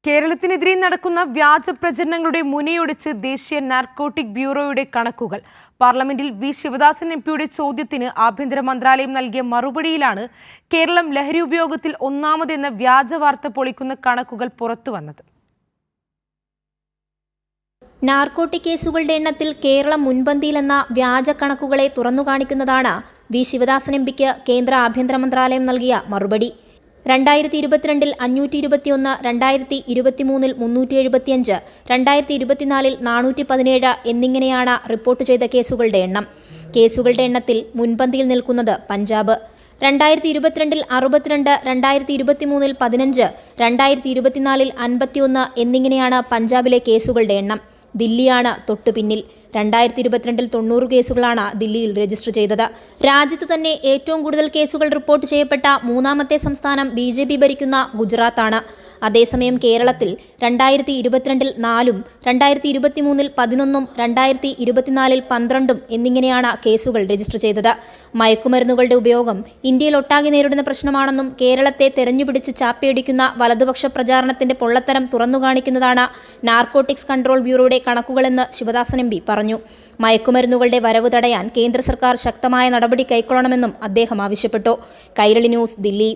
കേരളത്തിനെതിരെ നടക്കുന്ന വ്യാജ പ്രചരണങ്ങളുടെ മുനയൊടിച്ച് ദേശീയ നാർക്കോട്ടിക് ബ്യൂറോയുടെ കണക്കുകൾ. പാർലമെന്റിൽ വി ശിവദാസൻ എംപിയുടെ ചോദ്യത്തിന് ആഭ്യന്തര മന്ത്രാലയം നൽകിയ മറുപടിയിലാണ് കേരളം ലഹരി ഉപയോഗത്തിൽ ഒന്നാമതെന്ന വ്യാജ വാർത്ത പൊളിക്കുന്ന കണക്കുകൾ പുറത്തുവന്നത്. നാർക്കോട്ടിക് കേസുകളുടെ എണ്ണത്തിൽ കേരളം മുൻപന്തിയിലെന്ന വ്യാജ കണക്കുകളെ തുറന്നുകാണിക്കുന്നതാണ് വി ശിവദാസൻ എംപിക്ക് കേന്ദ്ര ആഭ്യന്തര മന്ത്രാലയം നൽകിയ മറുപടി. 2022 521, 2023 375, 2024 417 എന്നിങ്ങനെയാണ് റിപ്പോർട്ട് ചെയ്ത കേസുകളുടെ എണ്ണം. കേസുകളുടെ എണ്ണത്തിൽ മുൻപന്തിയിൽ നിൽക്കുന്നത് പഞ്ചാബ്. 2022 62, 2023 15, 2024 51 എന്നിങ്ങനെയാണ് പഞ്ചാബിലെ കേസുകളുടെ എണ്ണം. ദില്ലിയാണ് തൊട്ടുപിന്നിൽ. 2022 90 കേസുകളാണ് ദില്ലിയിൽ രജിസ്റ്റർ ചെയ്തത്. രാജ്യത്ത് തന്നെ ഏറ്റവും കൂടുതൽ കേസുകൾ റിപ്പോർട്ട് ചെയ്യപ്പെട്ട മൂന്നാമത്തെ സംസ്ഥാനം BJP ഭരിക്കുന്ന ഗുജറാത്താണ്. അതേസമയം കേരളത്തിൽ 2022 4, 2023 11, 2024 12 എന്നിങ്ങനെയാണ് കേസുകൾ രജിസ്റ്റർ ചെയ്തത്. മയക്കുമരുന്നുകളുടെ ഉപയോഗം ഇന്ത്യയിൽ ഒട്ടാകെ നേരിടുന്ന പ്രശ്നമാണെന്നും കേരളത്തെ തെരഞ്ഞുപിടിച്ച് ചാപ്പയടിക്കുന്ന വലതുപക്ഷ പ്രചാരണത്തിന്റെ പൊള്ളത്തരം തുറന്നുകാണിക്കുന്നതാണ് നാർക്കോട്ടിക്സ് കൺട്രോൾ ബ്യൂറോയുടെ കണക്കുകളെന്ന് ശിവദാസൻ എംപി പറഞ്ഞു. മയക്കുമരുന്നുകളുടെ വരവ് തടയാൻ കേന്ദ്ര സർക്കാർ ശക്തമായ നടപടി കൈക്കൊള്ളണമെന്നും അദ്ദേഹം ആവശ്യപ്പെട്ടു. കൈരളി ന്യൂസ്, ദില്ലി.